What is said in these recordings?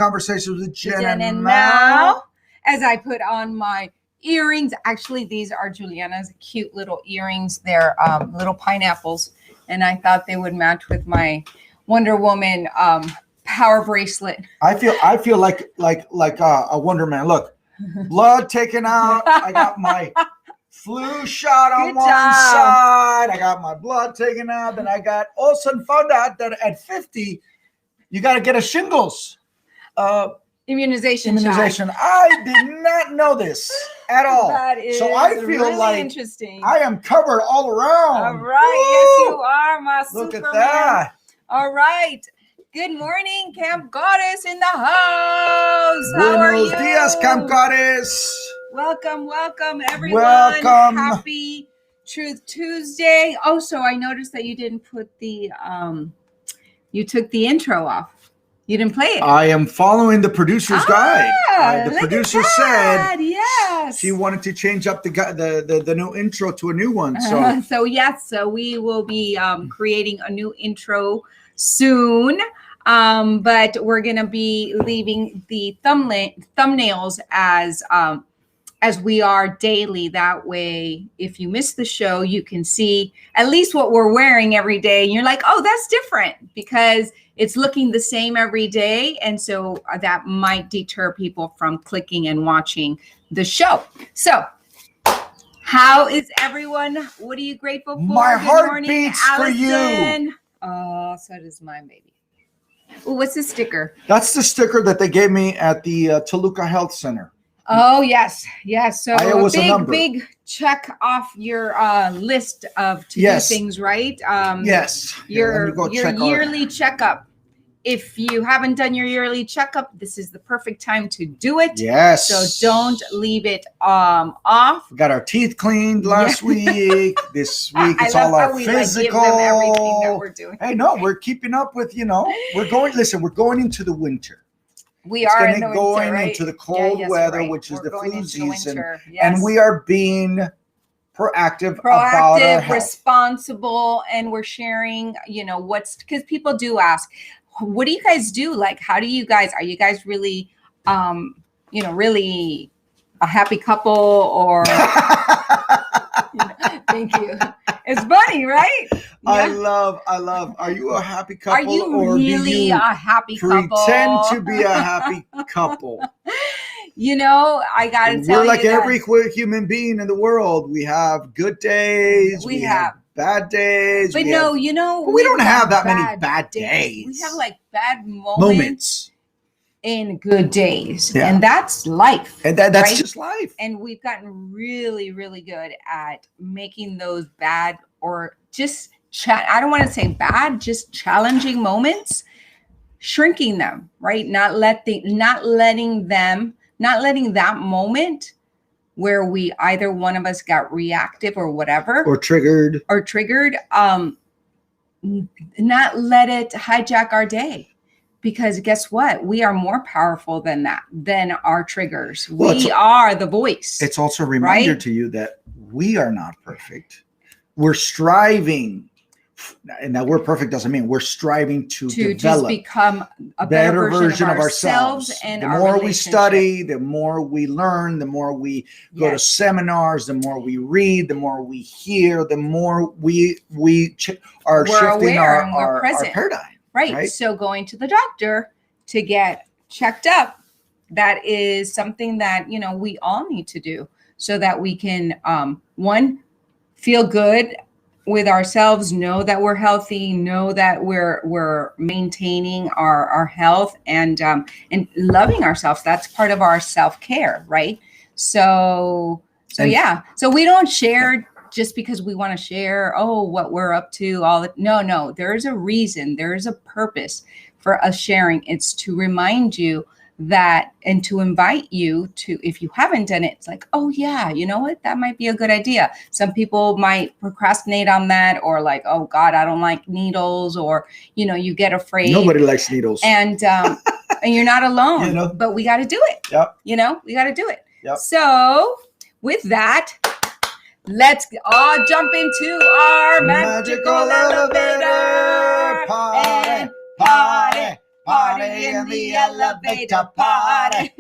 Conversations with Jen And and now, Mal. as I put on my earrings, actually, these are Juliana's cute little earrings. They're little pineapples, and I thought they would match with my Wonder Woman power bracelet. I feel like a Wonder Man. Look, blood taken out. I got my flu shot on Good one job. side. I got my blood taken out. Then I got also found out that at 50, you got to get a shingles Immunization. I did not know this at all. That is so I feel really like interesting. I am covered all around. All right. Yes, you are, my Look Superman. at that. All right. Good morning, Camp Goddess in the house. How are you? Buenos dias, Camp Goddess. Welcome, everyone. Welcome. Happy Truth Tuesday. Oh, so I noticed that you didn't put the you took the intro off. You didn't play it. I am following the producer's guide. The look producer at that. said Yes. she wanted to change up the new intro to a new one. So we will be creating a new intro soon. But we're gonna be leaving the thumbnails as we are daily. That way, if you miss the show, you can see at least what we're wearing every day. And you're like, oh, that's different because it's looking the same every day. And so that might deter people from clicking and watching the show. So how is everyone? What are you grateful for? My Good heart morning, beats for you. Allison. Oh, so does mine, baby. Ooh, what's the sticker? That's the sticker that they gave me at the Toluca Health Center. Oh, yes. So a big check off your list of to-do things, right? Yes. Your yearly checkup. If you haven't done your yearly checkup, this is the perfect time to do it. Yes. So don't leave it off. We got our teeth cleaned last week. This week it's all our physical. Give them everything that we're doing. Hey, no, we're keeping up with, we're going into the winter. It's going right? into the cold weather, right. which is we're the flu season. Yes. And we are being proactive about our health. Responsible, and we're sharing, because people do ask, what do you guys do? Like, are you guys really, really a happy couple or, thank you. It's funny, right? Yeah. I love, are you a happy couple? Are you really a happy couple? Pretend to be a happy couple. I got to tell you. We're like every human being in the world. We have good days. We have bad days. But we don't have that many bad days. We have like bad moments in good days. Yeah. And that's life. And that's just life. And we've gotten really, really good at making those bad or just I don't want to say bad, just challenging moments, shrinking them, right? Not letting that moment where we either one of us got reactive or whatever, or triggered, not let it hijack our day. Because guess what? We are more powerful than our triggers. We are the voice. It's also a reminder to you that we are not perfect. We're striving. And that word perfect doesn't mean we're striving to develop, just become a better version of ourselves. And the more we study, the more we learn, the more we go to seminars, the more we read, the more we hear, the more we are shifting our paradigm. Right. So going to the doctor to get checked up, that is something that, we all need to do so that we can, one, feel good with ourselves, know that we're healthy, know that we're maintaining our health and loving ourselves. That's part of our self-care, right? So we don't share just because we want to share, what we're up to, no, there's a reason, there's a purpose for us sharing. It's to remind you that, and to invite you to, if you haven't done it, it's like, oh yeah, you know what, that might be a good idea. Some people might procrastinate on that, or like, oh God, I don't like needles, or, you get afraid. Nobody likes needles. And you're not alone, but we got to do it. Yep. We got to do it. Yep. So with that, let's all jump into our magical elevator. Party, party, Party in the elevator. Party.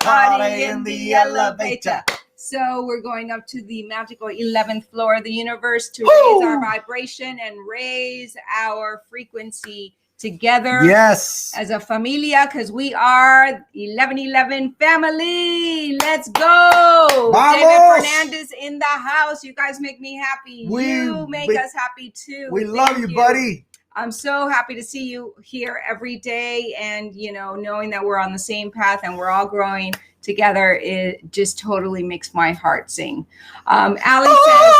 Party in the elevator. So we're going up to the magical 11th floor of the universe to raise our vibration and raise our frequency together. Yes. As a familia, because we are 1111 family. Let's go. Vamos. David Fernandez in the house. You guys make me happy. You make us happy too. We love you, buddy. I'm so happy to see you here every day, and knowing that we're on the same path and we're all growing together, it just totally makes my heart sing. Allie says,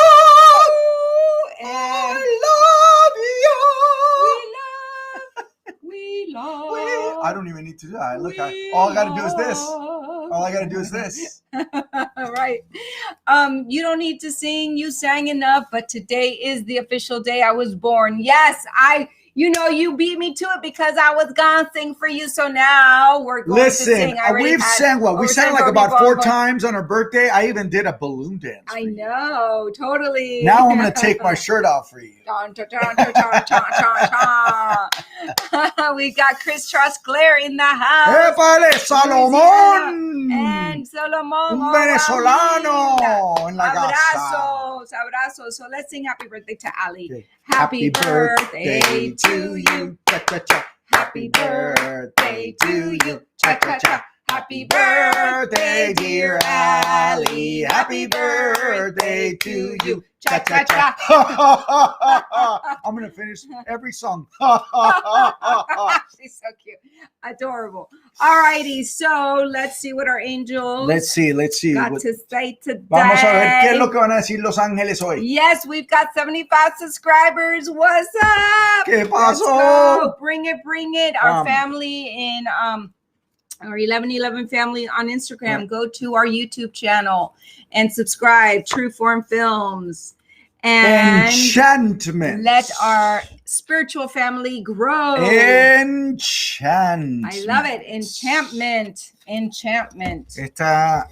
I love you. We love. I don't even need to do that. Look, all I got to do is this. All I got to do is this. Right. You don't need to sing. You sang enough, but today is the official day I was born. Yes, you beat me to it because I was gonna sing for you. So now we're going to sing. We've sang what? We sang like about 4 times on our birthday. I even did a balloon dance. I know, totally. Now I'm gonna take my shirt off for you. We got Chris Trosclair in the house. ¡Épale, Salomón! And Solomon. Un venezolano en la casa. Abrazos. So let's sing happy birthday to Ali. Okay. Happy birthday to you. Cha-cha-cha. Happy birthday to you. Cha-cha-cha. Happy birthday, dear Ali. Happy birthday to you. Cha-cha-cha. I'm going to finish every song. She's so cute. Adorable. All righty. So let's see what our angels Let's see. got to say today. Vamos a ver qué es lo que van a decir los ángeles hoy. Yes, we've got 75 subscribers. What's up? ¿Qué pasó? Let's go. Bring it. Our family in our 1111 family on Instagram. Go to our YouTube channel and subscribe. True Form Films. And Enchantment. let our spiritual family grow. Enchantment. I love it. Enchantment. Está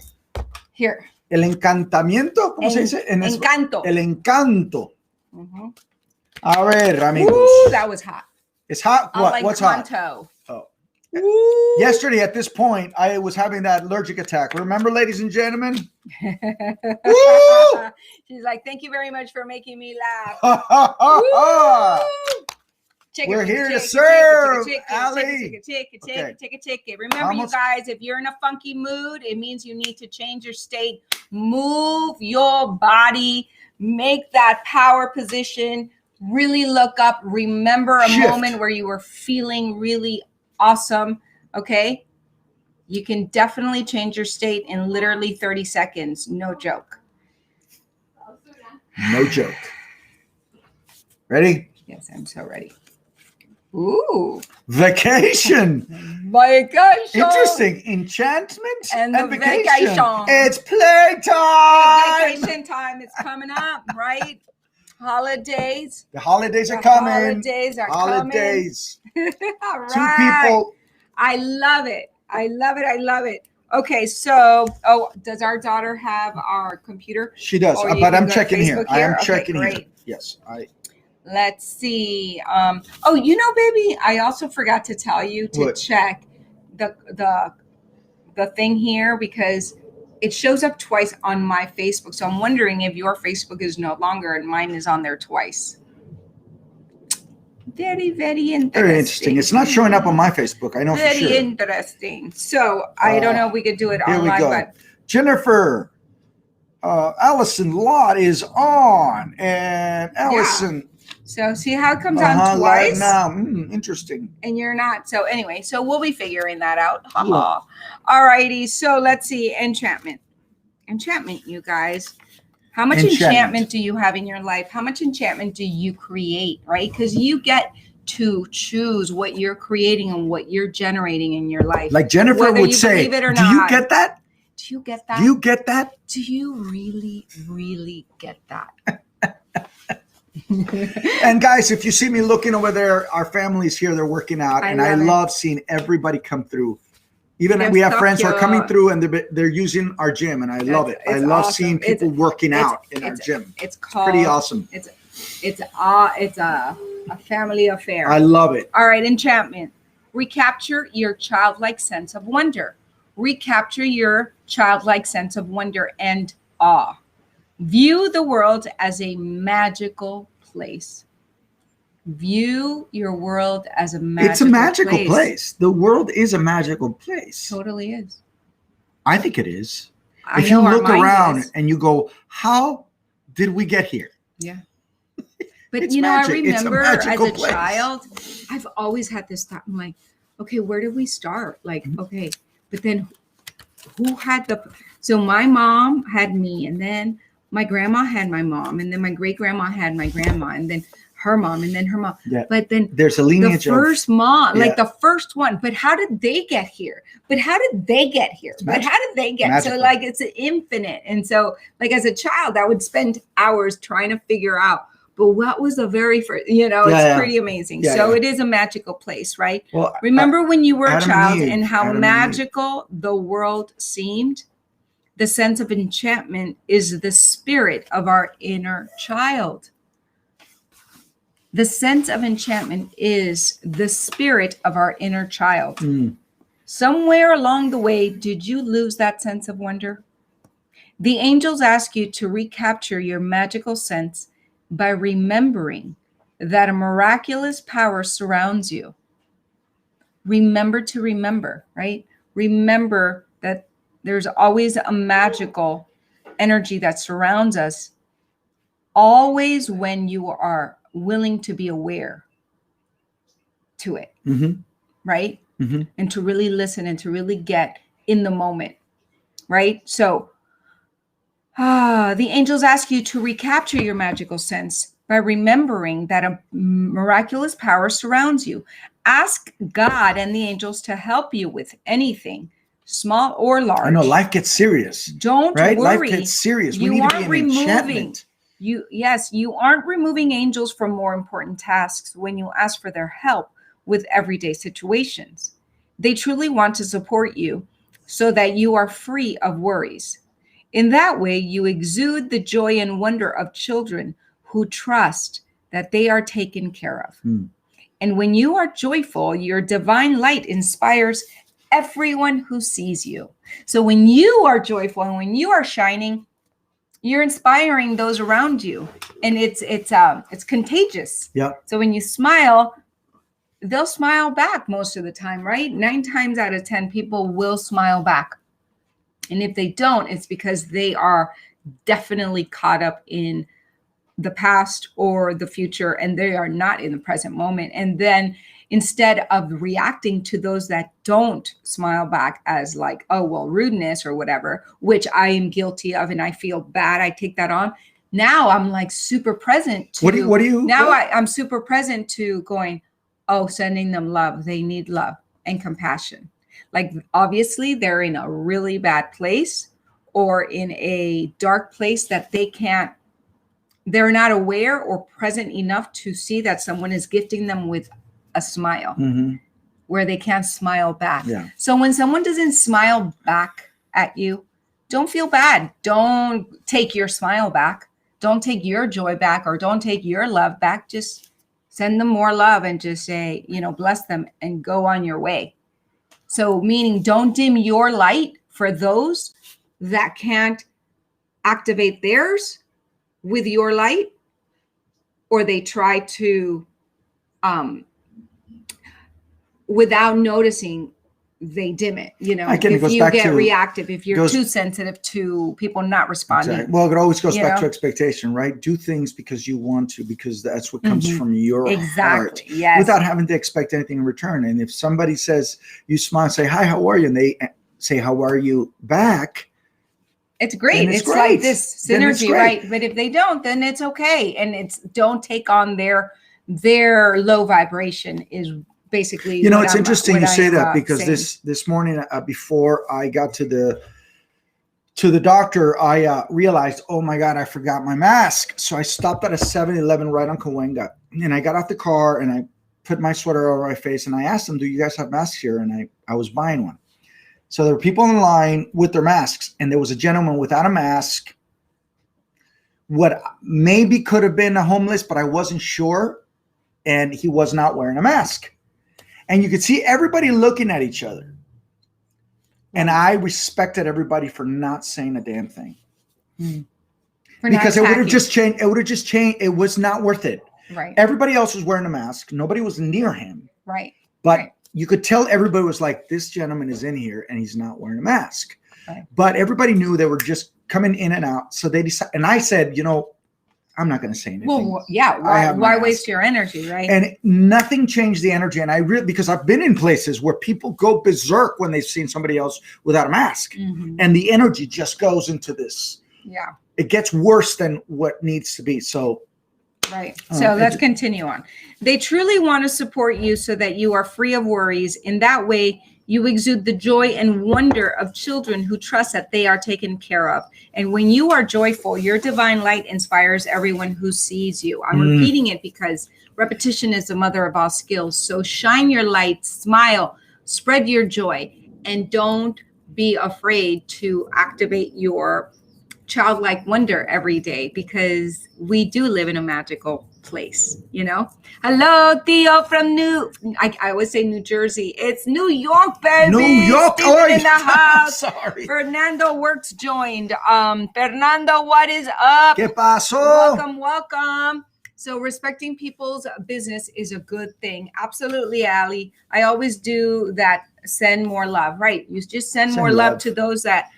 Here. el encantamiento, ¿cómo se dice? Encanto. El encanto. Mhm. A ver, amigos. Ooh, that was hot. It's hot. What? What's hot? hot? Oh. Yesterday at this point, I was having that allergic attack. Remember, ladies and gentlemen? Woo! She's like, thank you very much for making me laugh. We're here to serve, Ali. Take it. Remember, you guys, if you're in a funky mood, it means you need to change your state. Move your body. Make that power position. Really look up. Remember a moment where you were feeling really awesome. Okay? You can definitely change your state in literally 30 seconds. No joke. No joke. Ready? Yes, I'm so ready. Ooh. Vacation. Vacation. Interesting. Enchantment and vacation. vacation. It's playtime. Vacation time is coming up, right? Holidays. The holidays are coming. Holidays are coming. All right. 2 people. I love it. Okay, so, does our daughter have our computer? She does, but I'm checking here. I am checking here. Yes, Let's see. Baby, I also forgot to tell you to check the thing here because it shows up twice on my Facebook. So I'm wondering if your Facebook is no longer and mine is on there twice. Very, very interesting. Very interesting. It's not showing up on my Facebook. I know for sure. Very interesting. So I don't know if we could do it online. Here we go. Jennifer, Allison Lott is on, and Allison. Yeah. So see how it comes on twice? Now. Interesting. And you're not. So anyway, so we'll be figuring that out. All righty. So let's see. Enchantment, you guys. How much enchantment do you have in your life? How much enchantment do you create, right? Because you get to choose what you're creating and what you're generating in your life. Like Jennifer would say, do you get that? Do you get that? Do you get that? Do you really, really get that? And guys, if you see me looking over there, our family's here. They're working out. I love seeing everybody come through. Even we have friends who are coming through and they're using our gym, and I love it. I love seeing people working out in our gym. It's pretty awesome. It's a family affair. I love it. All right, enchantment. Recapture your childlike sense of wonder. Recapture your childlike sense of wonder and awe. View the world as a magical place. View your world as a magical place. It's a magical place. The world is a magical place. Totally is. I think it is. If you look around is. and you go, how did we get here? Yeah. But It's you know, magic. I remember It's a as a place. child, I've always had this thought. I'm like, okay, where did we start? Like, okay, but then who had so my mom had me, and then my grandma had my mom, and then my great grandma had my grandma, and then her mom, and then her mom. Yeah. But then there's a lineage the first mom, yeah. like the first one. But how did they get here? But how did they get here? But how did they get? Magical. So like it's infinite. And so like as a child, I would spend hours trying to figure out. But what was the very first? It's pretty amazing. So it is a magical place, right? Well, remember when you were a Adam child and Eve, and how Adam magical the world seemed? The sense of enchantment is the spirit of our inner child. The sense of enchantment is the spirit of our inner child. Somewhere along the way, did you lose that sense of wonder? The angels ask you to recapture your magical sense by remembering that a miraculous power surrounds you. Remember to remember, right? Remember that there's always a magical energy that surrounds us, always when you are willing to be aware to it, right? And to really listen and to really get in the moment, right? So the angels ask you to recapture your magical sense by remembering that a miraculous power surrounds you. Ask God and the angels to help you with anything, small or large. I know life gets serious. Don't right? worry. Life gets serious. We need to be an enchantment. You aren't removing angels from more important tasks when you ask for their help with everyday situations. They truly want to support you so that you are free of worries. In that way, you exude the joy and wonder of children who trust that they are taken care of. And when you are joyful, your divine light inspires everyone who sees you. So when you are joyful and when you are shining, you're inspiring those around you, and it's contagious. Yeah. So when you smile, they'll smile back most of the time, right? 9 times out of 10, people will smile back. And if they don't, it's because they are definitely caught up in the past or the future, and they are not in the present moment. And then instead of reacting to those that don't smile back as like, oh, well, rudeness or whatever, which I am guilty of and I feel bad, I take that on. Now I'm like super present to I'm super present to going, oh, sending them love. They need love and compassion. Like obviously they're in a really bad place or in a dark place that they're not aware or present enough to see that someone is gifting them with a smile where they can't smile back. Yeah. So when someone doesn't smile back at you, don't feel bad. Don't take your smile back. Don't take your joy back or don't take your love back. Just send them more love and just say, bless them and go on your way. So meaning don't dim your light for those that can't activate theirs with your light, or they try to, without noticing, they dim it. If you get reactive, if you're too sensitive to people not responding. Exactly. Well, it always goes back to expectation, right? Do things because you want to, because that's what comes from your heart, yes. without having to expect anything in return. And if somebody says, you smile, say, hi, how are you? And they say, how are you back? It's great. It's great. Like this synergy, right? But if they don't, then it's okay. And don't take on their low vibration is basically. It's interesting you say that because this morning before I got to the doctor, I realized, oh my God, I forgot my mask. So I stopped at a 7-Eleven right on Cahuenga, and I got out the car and I put my sweater over my face and I asked them, do you guys have masks here? And I was buying one. So there were people in line with their masks, and there was a gentleman without a mask. What maybe could have been a homeless, but I wasn't sure. And he was not wearing a mask. And you could see everybody looking at each other. And I respected everybody for not saying a damn thing. Because it would have just changed. It would have just changed. It was not worth it. Right. Everybody else was wearing a mask. Nobody was near him. Right. But you could tell everybody was like, this gentleman is in here and he's not wearing a mask. Right. But everybody knew they were just coming in and out. So they decided, and I said, I'm not going to say anything. Well, yeah. Why waste your energy, right? And nothing changed the energy. And I really, because I've been in places where people go berserk when they've seen somebody else without a mask. Mm-hmm. And the energy just goes into this. Yeah. It gets worse than what needs to be. So. Right. So let's continue on. They truly want to support you so that you are free of worries. In that way, you exude the joy and wonder of children who trust that they are taken care of. And when you are joyful, your divine light inspires everyone who sees you. I'm repeating it because repetition is the mother of all skills. So shine your light, smile, spread your joy, and don't be afraid to activate your childlike wonder every day, because we do live in a magical place, Hello, Theo from I always say New Jersey. It's New York, baby. New York. In the house. Sorry. Fernando Works joined. Fernando, what is up? ¿Qué pasó? Welcome. So respecting people's business is a good thing. Absolutely, Allie. I always do that. Send more love. Right. You just send more love to those that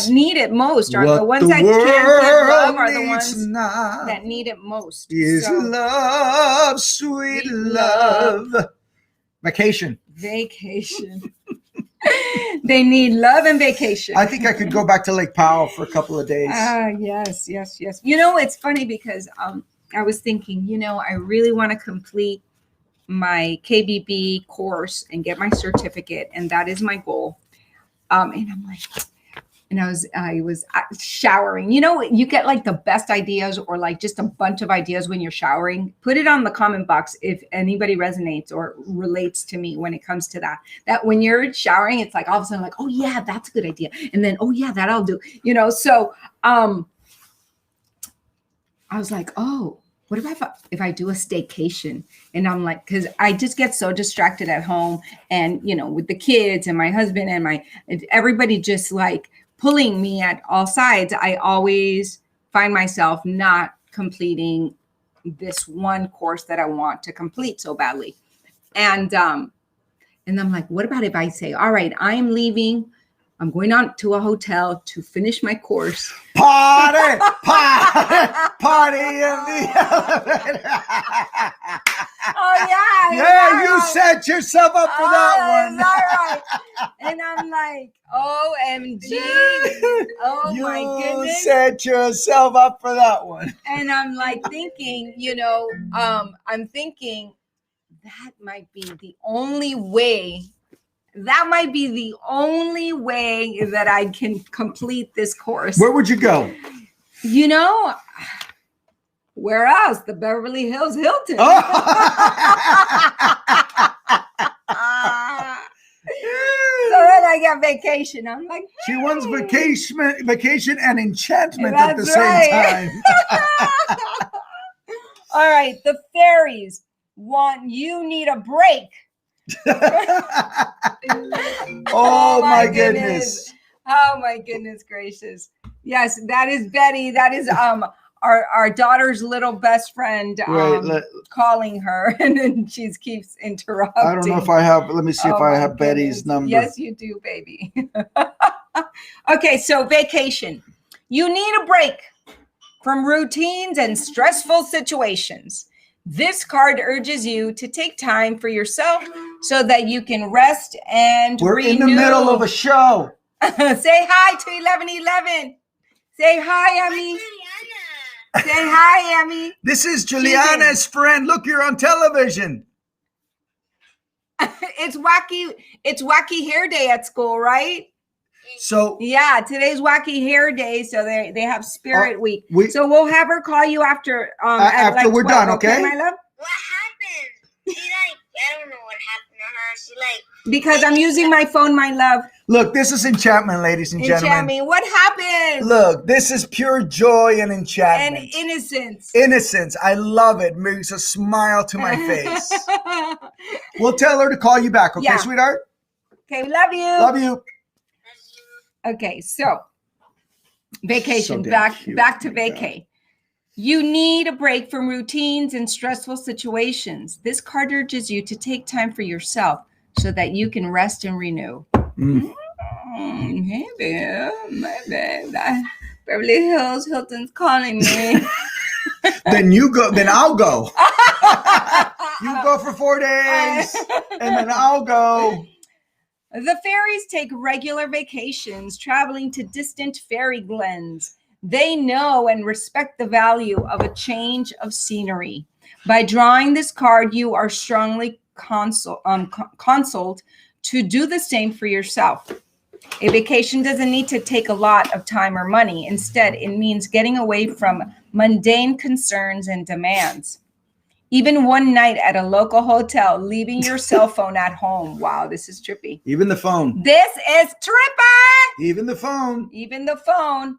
need it most. Are the ones that can't give love are the ones that need it most. Is love, sweet love. Vacation. They need love and vacation. I think I could go back to Lake Powell for a couple of days. Yes. It's funny because I was thinking, I really want to complete my KBB course and get my certificate, and that is my goal. And I'm like, and I was showering. You get like the best ideas or like just a bunch of ideas when you're showering. Put it on the comment box if anybody resonates or relates to me when it comes to that. That when you're showering, it's like all of a sudden like, oh yeah, that's a good idea. And then, oh yeah, that I'll do. So I was like, oh, what if I do a staycation? And I'm like, because I just get so distracted at home and, with the kids and my husband and everybody just like pulling me at all sides. I always find myself not completing this one course that I want to complete so badly. And I'm like, what about if I say, all right, I am leaving. I'm going on to a hotel to finish my course. Party in the elevator. Oh yeah. Yeah, you set yourself up for that one. Right. And I'm like, OMG. Oh my goodness. You set yourself up for that one. And I'm like thinking, I'm thinking that might be the only way. That might be the only way that I can complete this course. Where would you go? Where else? The Beverly Hills Hilton. Oh. So then I get vacation. I'm like, hey. She wants vacation and enchantment at the same time. All right. The fairies want you need a break. Oh my goodness. Oh my goodness gracious. Yes, that is Betty. That is our daughter's little best friend calling her, and then she keeps interrupting. I don't know if I have, let me see if I have Betty's number. Yes, you do, baby. Okay, so vacation. You need a break from routines and stressful situations. This card urges you to take time for yourself so that you can rest and We're renew. in the middle of a show. Say hi to 1111. Say hi, Emmy. Say hi, Emmy. This is Juliana's friend. Look, you're on television. It's wacky hair day at school, right? So yeah, today's wacky hair day. So they have Spirit Week. So we'll have her call you after after we're 12, done, okay? My love. What happened? She I don't know what happened to her. She because I'm using my phone, my love. Look, this is enchantment, ladies and gentlemen. Enchantment. What happened? Look, this is pure joy and enchantment. And innocence. Innocence. I love it. Brings a smile to my face. We'll tell her to call you back, okay, sweetheart? Okay, we love you. Love you. Okay, so vacation. Back to vacay. You need a break from routines and stressful situations. This card urges you to take time for yourself so that you can rest and renew. Hey, babe, my babe. Beverly Hills Hilton's calling me. Then you go. Then I'll go. You go for 4 days, and then I'll go. The fairies take regular vacations, traveling to distant fairy glens. They know and respect the value of a change of scenery. By drawing this card, you are strongly counseled to do the same for yourself. A vacation doesn't need to take a lot of time or money. Instead, it means getting away from mundane concerns and demands. Even one night at a local hotel, leaving your cell phone at home. Wow, this is trippy. Even the phone. This is trippy. Even the phone. Even the phone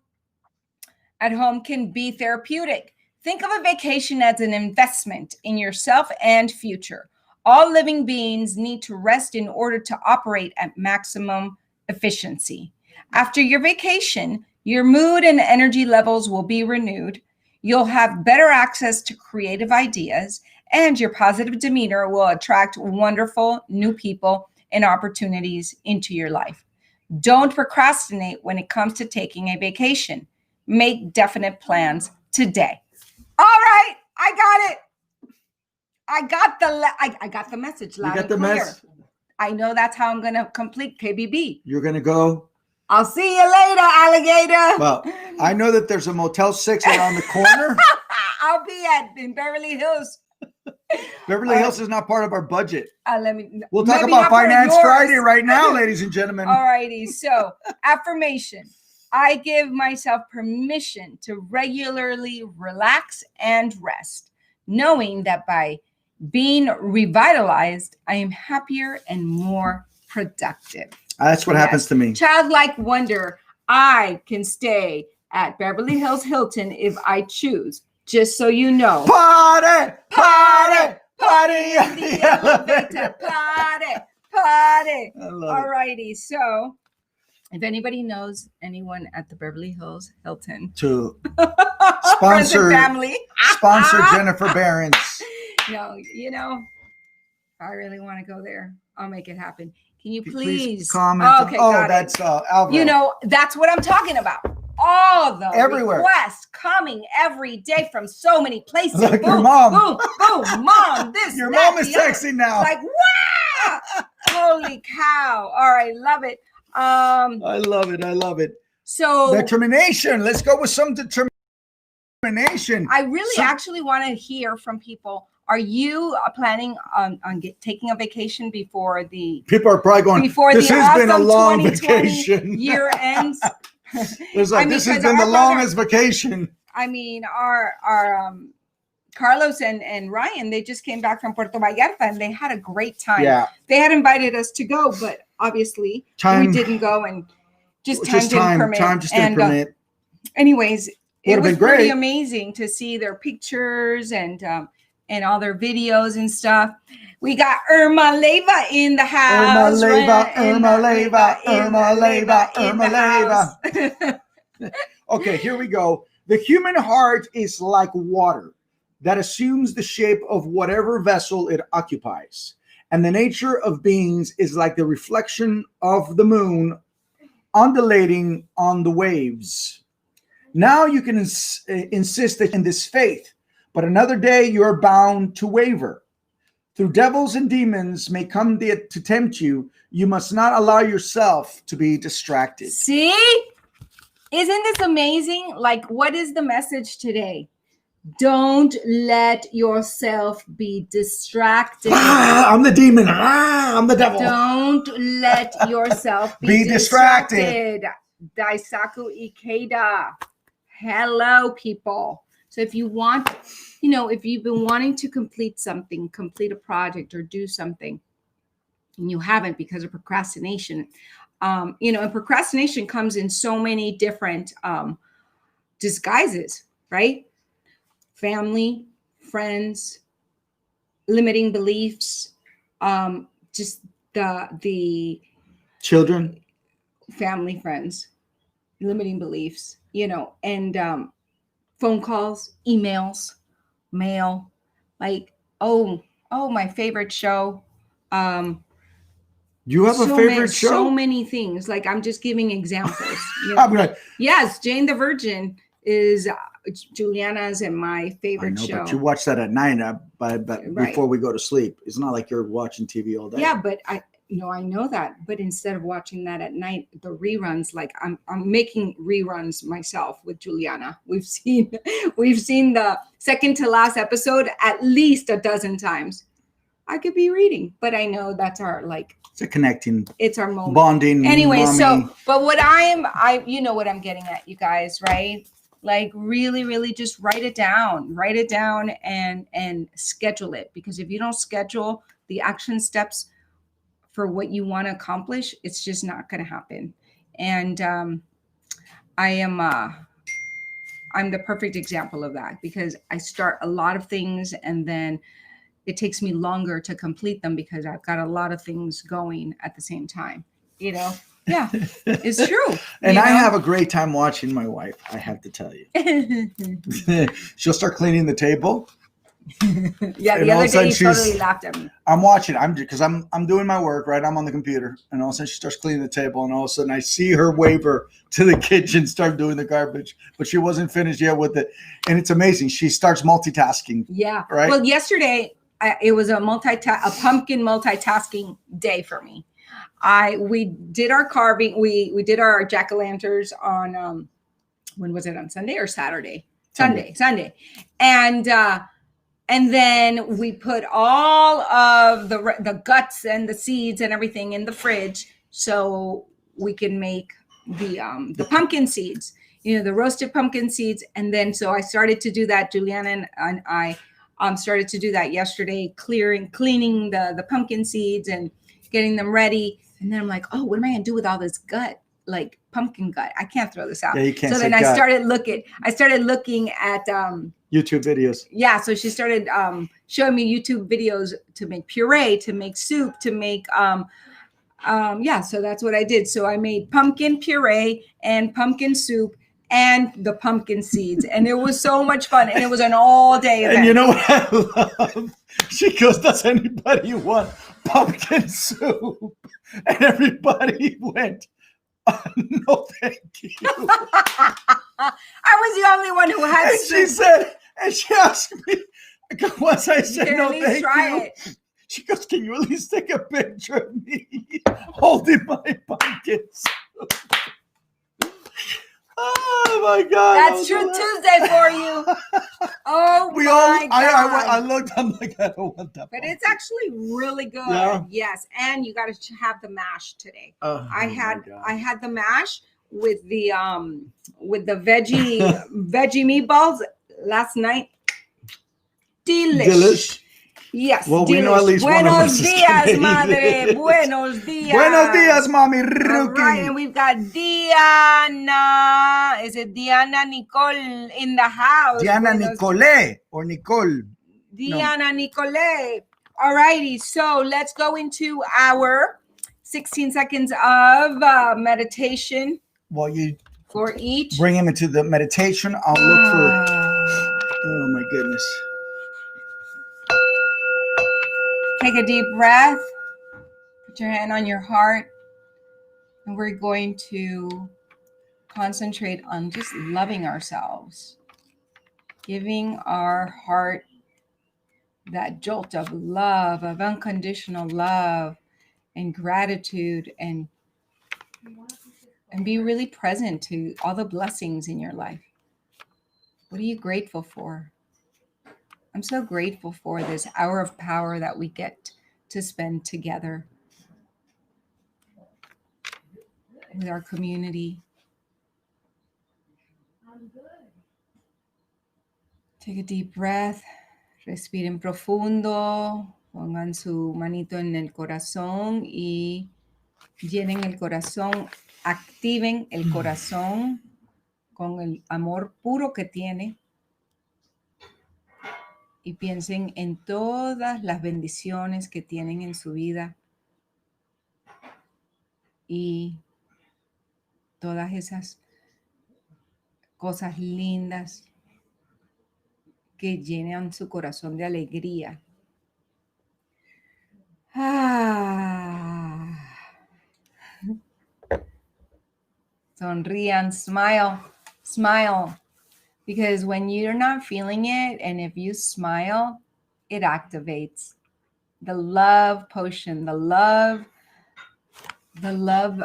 at home can be therapeutic. Think of a vacation as an investment in yourself and future. All living beings need to rest in order to operate at maximum efficiency. After your vacation, your mood and energy levels will be renewed. You'll have better access to creative ideas, and your positive demeanor will attract wonderful new people and opportunities into your life. Don't procrastinate when it comes to taking a vacation. Make definite plans today. All right, I got it. I got the message loud and clear. I know that's how I'm going to complete KBB. You're going to go? I'll see you later, alligator. Well, I know that there's a Motel 6 around the corner. I'll be in Beverly Hills. Beverly Hills is not part of our budget. We'll talk about Finance Friday right now, ladies and gentlemen. All righty. So, affirmation. I give myself permission to regularly relax and rest, knowing that by being revitalized, I am happier and more productive. That's what happens to me. Childlike wonder. I can stay at Beverly Hills Hilton if I choose. Just so you know. Party, party, party in the elevator. Party. All righty. So, if anybody knows anyone at the Beverly Hills Hilton to sponsor Jennifer Behrens. No, I really want to go there. I'll make it happen. Can you please comment? Okay, that's Alvaro. That's what I'm talking about. All the everywhere requests coming every day from so many places. Like boom, your mom. Boom, boom, mom. This. Your mom is texting now. Like, wow! Holy cow! All right, love it. I love it. So determination. Let's go with some determination. I really actually want to hear from people. Are you planning on taking a vacation before the people are probably going before this the has awesome been a long vacation year ends? It's like this has been the longest vacation. I mean, our Carlos and Ryan, they just came back from Puerto Vallarta and they had a great time. Yeah. They had invited us to go, but obviously we didn't go and time didn't permit. Time just didn't permit. Anyways, it was great. Pretty amazing to see their pictures and all their videos and stuff. We got Irma Leyva in the house. Irma Leyva. Okay, here we go. The human heart is like water that assumes the shape of whatever vessel it occupies. And the nature of beings is like the reflection of the moon undulating on the waves. Now you can insist in this faith, but another day you are bound to waver. Through devils and demons may come to tempt you, you must not allow yourself to be distracted. See? Isn't this amazing? Like, what is the message today? Don't let yourself be distracted. I'm the demon. I'm the devil. Don't let yourself be distracted. Daisaku Ikeda. Hello, people. So if you want, if you've been wanting to complete something, complete a project or do something, and you haven't because of procrastination, And procrastination comes in so many different disguises, right? Family, friends, limiting beliefs, just the children, family, friends, limiting beliefs, and phone calls, emails, mail, like, oh, my favorite show. You have a favorite show? So many things. Like, I'm just giving examples. Right. Yes, Jane the Virgin is Juliana's and my favorite show. But you watch that at night, before we go to sleep. It's not like you're watching TV all day. Yeah, but I know that. But instead of watching that at night, the reruns, like I'm making reruns myself with Juliana. We've seen the second to last episode at least a dozen times. I could be reading, but I know that's our it's a connecting. It's our moment. Bonding. Anyway, mommy. But what I what I'm getting at, you guys, right? Like, really, really just write it down and schedule it. Because if you don't schedule the action steps for what you want to accomplish, it's just not going to happen. And I'm the perfect example of that, because I start a lot of things and then it takes me longer to complete them because I've got a lot of things going at the same time, Yeah, it's true. And I have a great time watching my wife, I have to tell you. She'll start cleaning the table. Yeah, the other day she totally laughed at me. I'm watching. Because I'm doing my work, right? I'm on the computer, and all of a sudden she starts cleaning the table, and all of a sudden I see her waver to the kitchen, start doing the garbage, but she wasn't finished yet with it, and it's amazing. She starts multitasking. Yeah. Right. Well, yesterday it was a pumpkin multitasking day for me. We did our carving. We did our jack-o'-lanterns on when was it, on Sunday or Saturday? Sunday. And then we put all of the guts and the seeds and everything in the fridge so we can make the pumpkin seeds, the roasted pumpkin seeds. And then so I started to do that. Juliana and I started to do that yesterday, cleaning the pumpkin seeds and getting them ready. And then I'm like, oh, what am I going to do with all this gut? Like pumpkin gut. I can't throw this out. Yeah, you can't. So then I started looking at YouTube videos. Yeah, so she started showing me YouTube videos to make puree, to make soup, to make so that's what I did. So I made pumpkin puree and pumpkin soup and the pumpkin seeds, and it was so much fun, and it was an all-day event. And you know what I love? She goes, does anybody want pumpkin soup? And everybody went, no, thank you. I was the only one who had soup. She asked me, once I said, no, thank you. It. She goes, can you at least take a picture of me holding my pumpkin soup? Oh my God. That's True Tuesday for you. Oh, God. I looked, I'm like, I don't want that. But it's actually really good. Yeah. Yes. And you got to have the mash today. I had the mash with the veggie meatballs last night. Delish. Yes. Well, we know at least one of us is Canadian. Madre. Buenos dias. Buenos dias, mommy. Rookie. Right, and we've got Diana. Is it Diana Nicole in the house? Diana Nicole or Nicole. Diana Nicole. All righty. So let's go into our 16 seconds of meditation. Well, you for each. Bring him into the meditation. I'll look for. Oh my goodness. Take a deep breath. Put your hand on your heart. And we're going to concentrate on just loving ourselves. Giving our heart that jolt of love, of unconditional love and gratitude, and be really present to all the blessings in your life. What are you grateful for? I'm so grateful for this hour of power that we get to spend together with our community. Take a deep breath. Respiren profundo. Pongan su manito en el corazón y llenen el corazón, activen el corazón con el amor puro que tiene y piensen en todas las bendiciones que tienen en su vida y todas esas cosas lindas que llenan su corazón de alegría. Sonrían, smile. Because when you're not feeling it, and if you smile, it activates the love potion, the love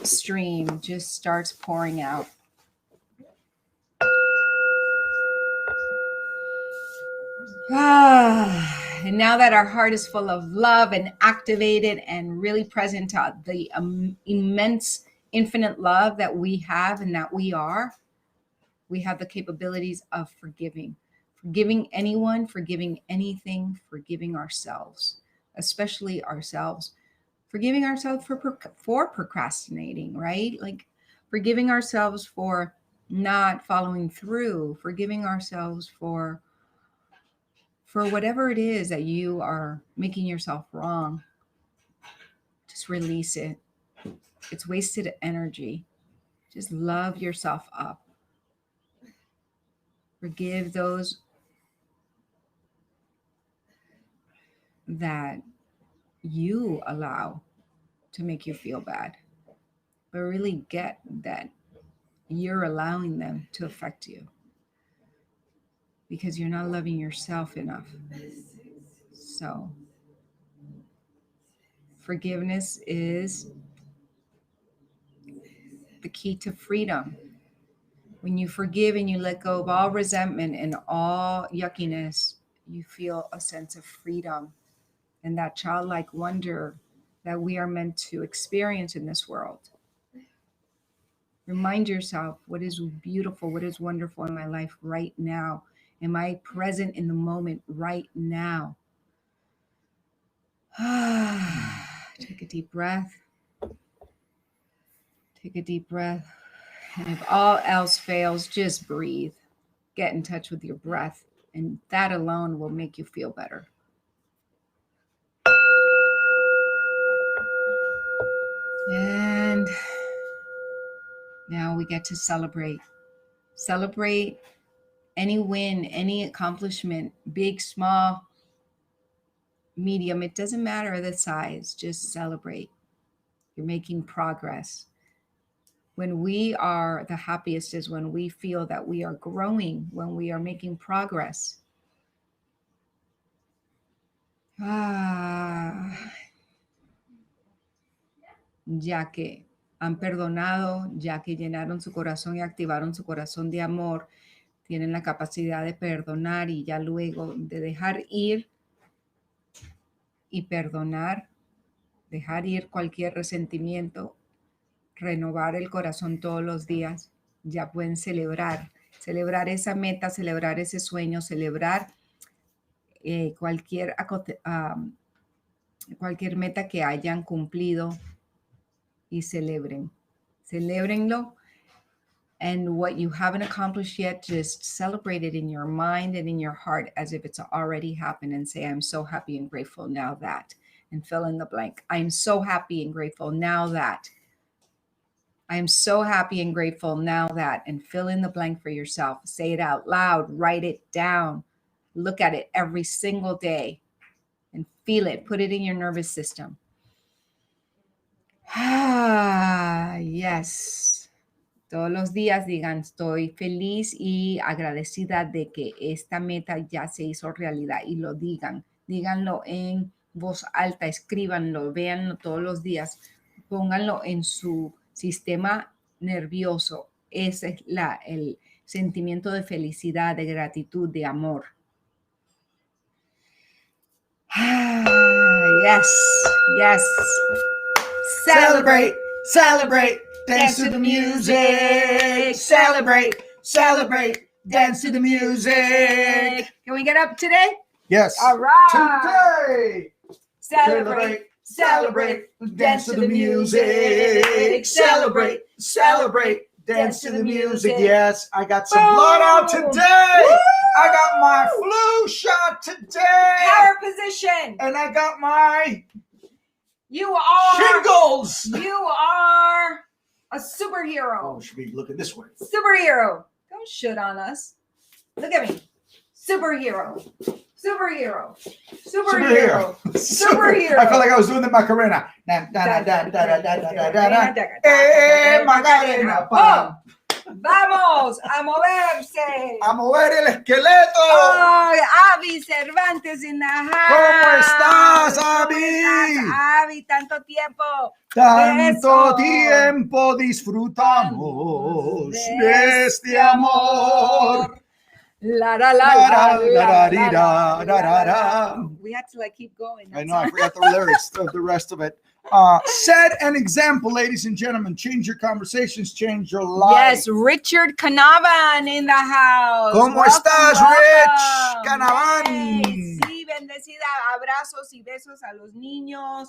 stream just starts pouring out. And now that our heart is full of love and activated and really present to the immense, infinite love that we have and that we are, we have the capabilities of forgiving anyone, forgiving anything, forgiving ourselves, especially ourselves, forgiving ourselves for procrastinating, right? Like forgiving ourselves for not following through, forgiving ourselves for whatever it is that you are making yourself wrong. Just release it. It's wasted energy. Just love yourself up. Forgive those that you allow to make you feel bad, but really get that you're allowing them to affect you because you're not loving yourself enough. So forgiveness is the key to freedom. When you forgive and you let go of all resentment and all yuckiness, you feel a sense of freedom and that childlike wonder that we are meant to experience in this world. Remind yourself, what is beautiful, what is wonderful in my life right now? Am I present in the moment right now? Take a deep breath. Take a deep breath. And if all else fails, just breathe. Get in touch with your breath, and that alone will make you feel better. And now we get to celebrate. Celebrate any win, any accomplishment, big, small, medium. It doesn't matter the size. Just celebrate. You're making progress. When we are the happiest is when we feel that we are growing, when we are making progress. Ya que han perdonado, ya que llenaron su corazón y activaron su corazón de amor, tienen la capacidad de perdonar y ya luego de dejar ir y perdonar, dejar ir cualquier resentimiento, renovar el corazón todos los días, ya pueden celebrar esa meta, celebrar ese sueño, celebrar cualquier meta que hayan cumplido y celébrenlo. And what you haven't accomplished yet, just celebrate it in your mind and in your heart as if it's already happened and say, I'm so happy and grateful now that, and fill in the blank. I'm so happy and grateful now that. I'm so happy and grateful now that, and fill in the blank for yourself. Say it out loud, write it down, look at it every single day and feel it, put it in your nervous system. Yes. Todos los días digan, estoy feliz y agradecida de que esta meta ya se hizo realidad, y lo díganlo en voz alta, escríbanlo, véanlo todos los días, pónganlo en su sistema nervioso. Ese es el sentimiento de felicidad, de gratitud, de amor. Yes. Celebrate. Dance to the music. Celebrate. Dance to the music. Can we get up today? Yes. All right. Today. celebrate, dance to the music. Celebrate, celebrate, dance to the music. Yes, I got some blood out today. Woo! I got my flu shot today. Power position. And I got my You are shingles. You are a superhero. Oh, should we look at this way? Superhero. Don't shit on us. Look at me. Superhero. Superhero. Superhero. Superhero. I felt like I was doing the Macarena. Macarena. Vamos a moverse. A mover el esqueleto. Oh, Abby Cervantes in the house. ¿Cómo estás, Abby? Abby, tanto tiempo. Tanto Eso. tiempo disfrutamos de este amor. La la la la la la la. We had to keep going. I know, I forgot the lyrics of the rest of it. Set an example, ladies and gentlemen. Change your conversations, change your lives. Yes, Richard Canavan in the house. ¿Cómo estás, Rich Canavan? Sí, bendecida. Abrazos y besos a los niños.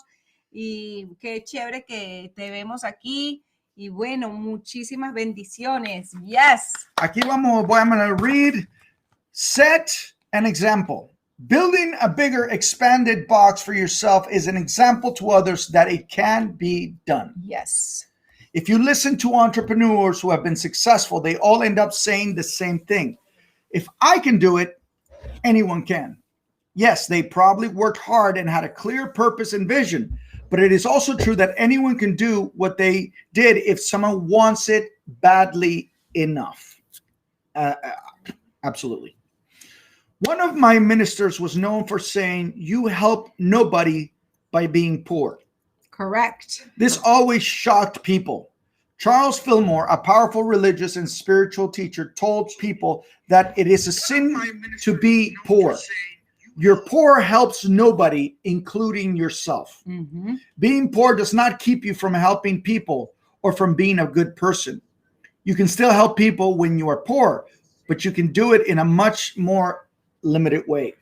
Y qué chévere que te vemos aquí. Y bueno, muchísimas bendiciones. Yes. Aquí I'm going to read. Set an example. Building a bigger, expanded box for yourself is an example to others that it can be done. Yes. If you listen to entrepreneurs who have been successful, they all end up saying the same thing. If I can do it, anyone can. Yes, they probably worked hard and had a clear purpose and vision, but it is also true that anyone can do what they did if someone wants it badly enough. Absolutely. One of my ministers was known for saying, "You help nobody by being poor." Correct. This always shocked people. Charles Fillmore, a powerful religious and spiritual teacher, told people that it is a sin to be poor. Your poor helps nobody, including yourself. Mm-hmm. Being poor does not keep you from helping people or from being a good person. You can still help people when you are poor, but you can do it in a much more limited way.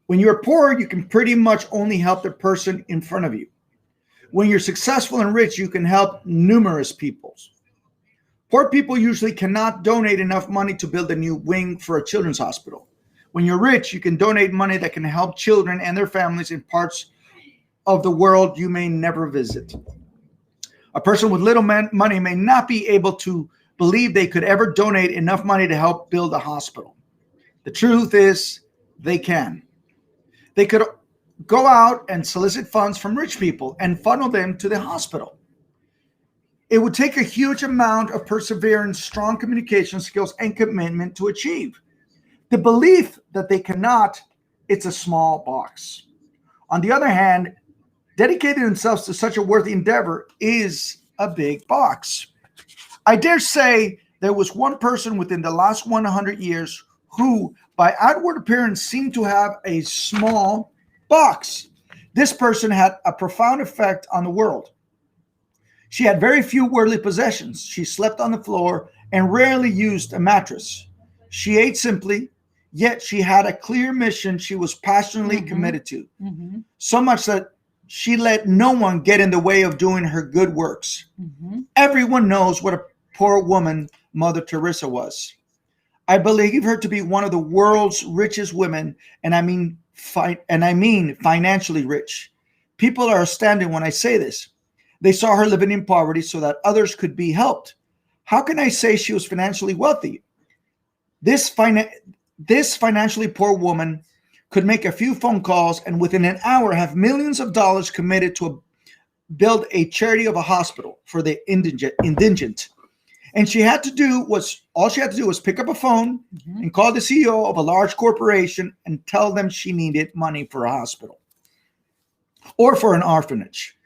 When you're poor, you can pretty much only help the person in front of you. When you're successful and rich, you can help numerous people. Poor people usually cannot donate enough money to build a new wing for a children's hospital. When you're rich, you can donate money that can help children and their families in parts of the world you may never visit. A person with little money may not be able to believe they could ever donate enough money to help build a hospital. The truth is, they can. They could go out and solicit funds from rich people and funnel them to the hospital. It would take a huge amount of perseverance, strong communication skills, and commitment to achieve. The belief that they cannot, it's a small box. On the other hand, dedicating themselves to such a worthy endeavor is a big box. I dare say there was one person within the last 100 years who, by outward appearance, seemed to have a small box. This person had a profound effect on the world. She had very few worldly possessions. She slept on the floor and rarely used a mattress. She ate simply, yet she had a clear mission she was passionately committed to. So much that she let no one get in the way of doing her good works. Everyone knows what a poor woman Mother Teresa was. I believe her to be one of the world's richest women, and I mean financially rich. People are astounded when I say this. They saw her living in poverty so that others could be helped. How can I say she was financially wealthy? This financially poor woman could make a few phone calls and within an hour have millions of dollars committed to build a charity of a hospital for the indigent. And all she had to do was pick up a phone and call the CEO of a large corporation and tell them she needed money for a hospital or for an orphanage.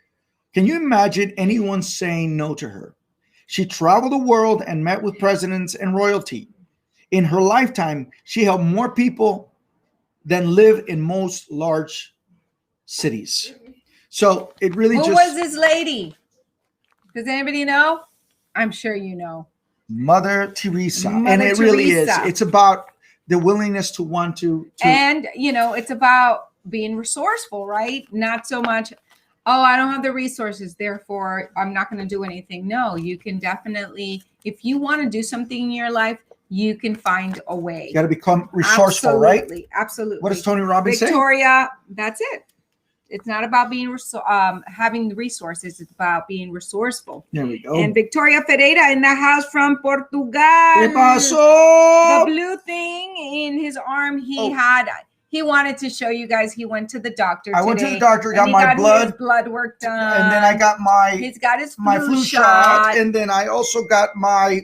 Can you imagine anyone saying no to her? She traveled the world and met with presidents and royalty. In her lifetime, she helped more people than live in most large cities. So it really Who was this lady? Does anybody know? I'm sure you know. Mother Teresa. And it really is. It's about the willingness to want to. And, it's about being resourceful, right? Not so much. oh, I don't have the resources, therefore I'm not going to do anything. No, you can definitely, if you want to do something in your life, you can find a way. You got to become resourceful, right? Absolutely. What does Tony Robbins say? Victoria, that's it. It's not about being having the resources. It's about being resourceful. There we go. And Victoria Ferreira in the house from Portugal. ¿Qué pasó? The blue thing in his arm, he wanted to show you guys. He went to the doctor today. I went to the doctor, got my blood work done. And then I got he's got his flu shot. And then I also got my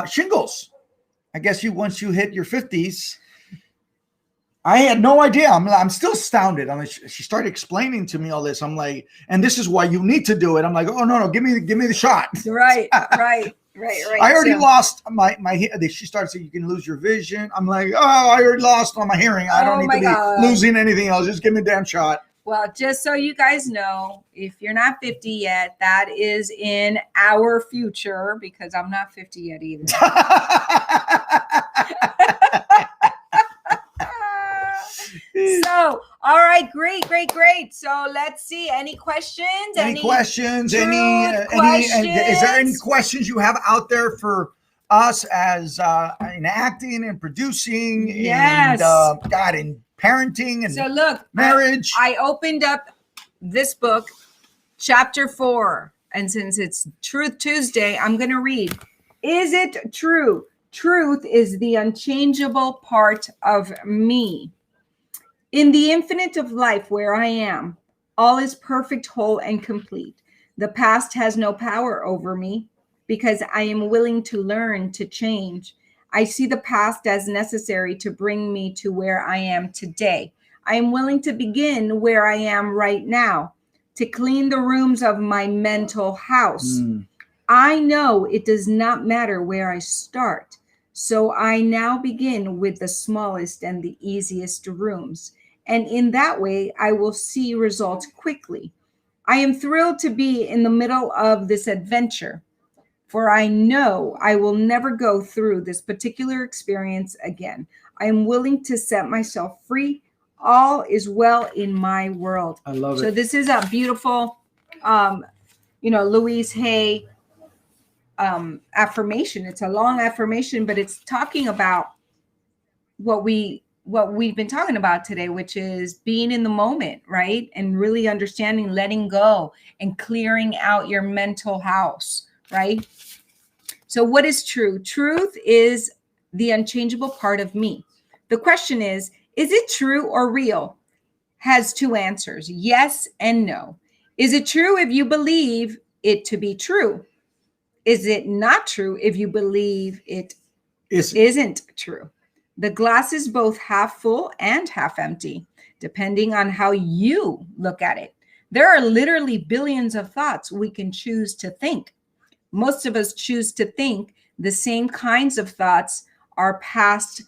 shingles. I guess once you hit your 50s, I had no idea. I'm still astounded. She started explaining to me all this. I'm like, and this is why you need to do it. I'm like, oh no, give me the shot. Right. I already lost my. She started saying you can lose your vision. I'm like, oh, I already lost all my hearing. I don't need to be losing anything else. Just give me a damn shot. Well, just so you guys know, if you're not 50 yet, that is in our future, because I'm not 50 yet either. So, all right, great. So let's see. Any questions? Any questions? Is there any questions you have out there for us as in acting and producing? Yes. And in parenting and so look, marriage. I opened up this book, chapter 4, and since it's Truth Tuesday, I'm going to read. Is it true? Truth is the unchangeable part of me. In the infinite of life where I am, all is perfect, whole, and complete. The past has no power over me because I am willing to learn to change. I see the past as necessary to bring me to where I am today. I am willing to begin where I am right now, to clean the rooms of my mental house. I know it does not matter where I start, so I now begin with the smallest and the easiest rooms. And in that way, I will see results quickly. I am thrilled to be in the middle of this adventure, for I know I will never go through this particular experience again. I am willing to set myself free. All is well in my world. I love it. So this is a beautiful, Louise Hay affirmation. It's a long affirmation, but it's talking about what we've been talking about today, which is being in the moment, right? And really understanding, letting go and clearing out your mental house, right? So what is true? Truth is the unchangeable part of me. The question is it true or real? Has two answers, yes and no. Is it true if you believe it to be true? Is it not true if you believe it isn't true? The glass is both half full and half empty, depending on how you look at it. There are literally billions of thoughts we can choose to think. Most of us choose to think the same kinds of thoughts our parents.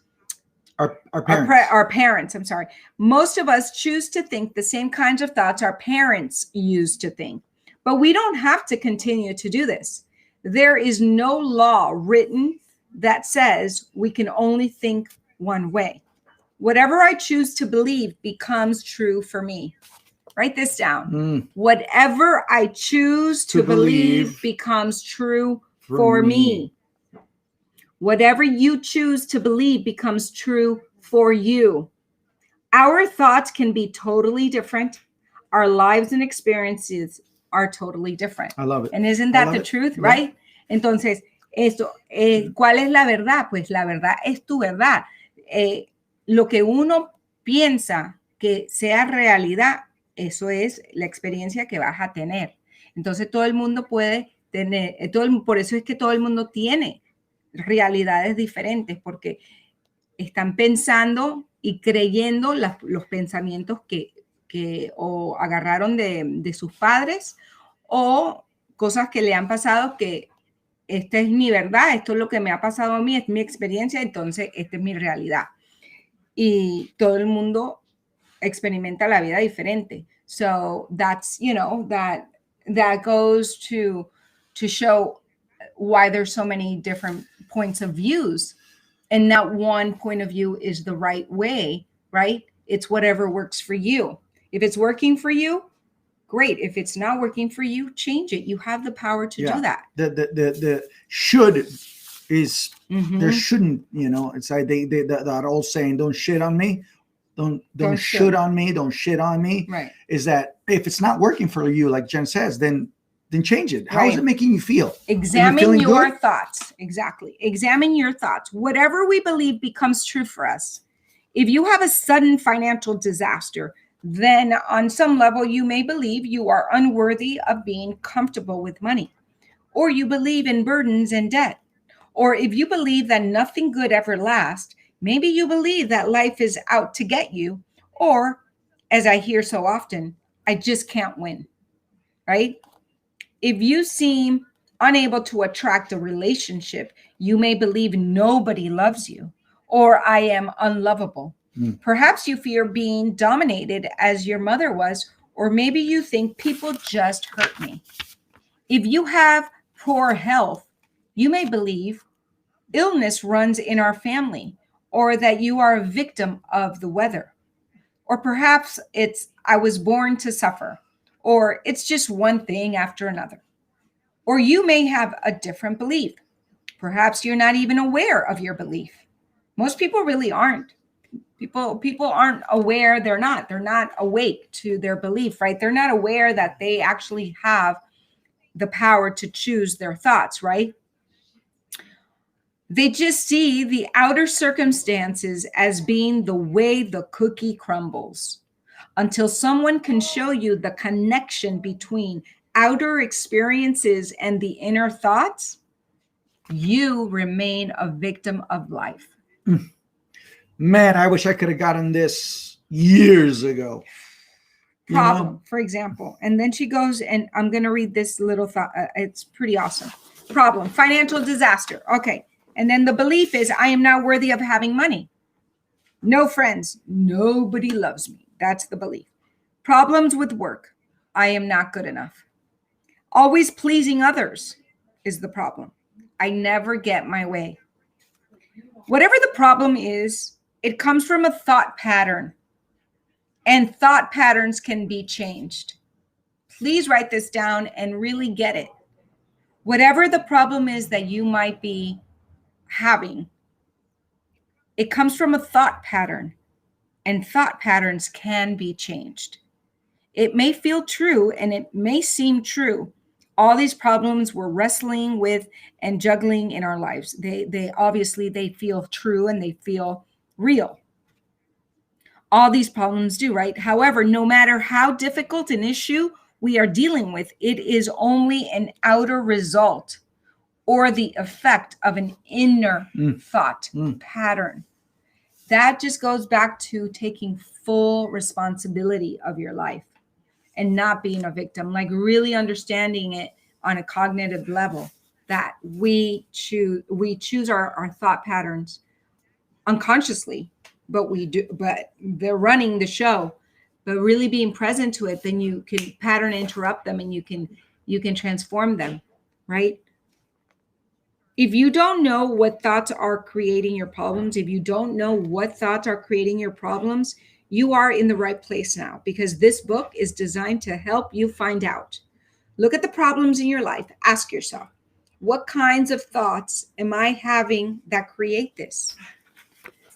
Most of us choose to think the same kinds of thoughts our parents used to think. But we don't have to continue to do this. There is no law written that says we can only think one way. Whatever I choose to believe becomes true for me. Write this down. Whatever I choose to believe becomes true for me. Whatever you choose to believe becomes true for you. Our thoughts can be totally different. Our lives and experiences are totally different. I love it. And isn't that the truth, right? Entonces, ¿cuál es la verdad? Pues la verdad es tu verdad. Lo que uno piensa que sea realidad, eso es la experiencia que vas a tener. Entonces, todo el mundo puede tener, por eso es que todo el mundo tiene realidades diferentes, porque están pensando y creyendo los pensamientos que o agarraron de sus padres o cosas que le han pasado que esta es mi verdad, esto es lo que me ha pasado a mí, es mi experiencia, entonces esta es mi realidad. Y todo el mundo experimenta la vida diferente. So that's, that goes to show why there's so many different points of views. And not one point of view is the right way, right? It's whatever works for you. If it's working for you, Great. If it's not working for you, change it. You have the power to do that. The should is there shouldn't, it's like that old saying, don't shit on me. Don't should on me. Don't shit on me. Right. Is that if it's not working for you, like Jen says, then change it. How is it making you feel? Examine your thoughts. Exactly. Examine your thoughts. Whatever we believe becomes true for us. If you have a sudden financial disaster, then on some level, you may believe you are unworthy of being comfortable with money, or you believe in burdens and debt. Or if you believe that nothing good ever lasts, maybe you believe that life is out to get you, or, as I hear so often, I just can't win, right? If you seem unable to attract a relationship, you may believe nobody loves you, or I am unlovable. Perhaps you fear being dominated as your mother was, or maybe you think people just hurt me. If you have poor health, you may believe illness runs in our family, or that you are a victim of the weather. Or perhaps it's I was born to suffer, or it's just one thing after another. Or you may have a different belief. Perhaps you're not even aware of your belief. Most people really aren't. People aren't aware. They're not awake to their belief, right? They're not aware that they actually have the power to choose their thoughts, right? They just see the outer circumstances as being the way the cookie crumbles. Until someone can show you the connection between outer experiences and the inner thoughts, you remain a victim of life. Man, I wish I could have gotten this years ago. Problem, for example. And then she goes, and I'm going to read this little thought. It's pretty awesome. Problem, financial disaster. Okay. And then the belief is, I am not worthy of having money. No friends. Nobody loves me. That's the belief. Problems with work. I am not good enough. Always pleasing others is the problem. I never get my way. Whatever the problem is, it comes from a thought pattern. And thought patterns can be changed. Please write this down and really get it. Whatever the problem is that you might be having, it comes from a thought pattern, and thought patterns can be changed. It may feel true and it may seem true. All these problems we're wrestling with and juggling in our lives, they obviously feel true and they feel real. All these problems do, right? However, no matter how difficult an issue we are dealing with, it is only an outer result or the effect of an inner thought pattern. That just goes back to taking full responsibility of your life and not being a victim, like really understanding it on a cognitive level, that we choose our thought patterns unconsciously, but they're running the show. But really being present to it, then you can pattern interrupt them and you can transform them, right? If you don't know what thoughts are creating your problems, if you don't know what thoughts are creating your problems, you are in the right place now, because this book is designed to help you find out. Look at the problems in your life. Ask yourself, what kinds of thoughts am I having that create this?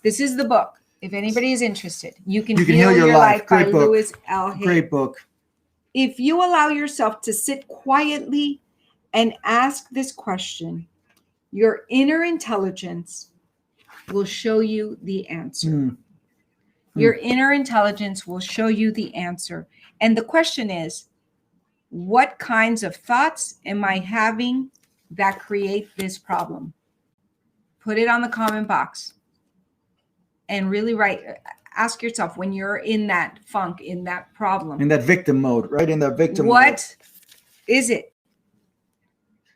This is the book. If anybody is interested, you can heal your life by Louis L. Hay. Great book. If you allow yourself to sit quietly and ask this question, your inner intelligence will show you the answer. Your inner intelligence will show you the answer. And the question is, what kinds of thoughts am I having that create this problem? Put it on the comment box and really ask yourself, when you're in that funk, in that problem, in that victim mode, right? In that victim mode. What is it?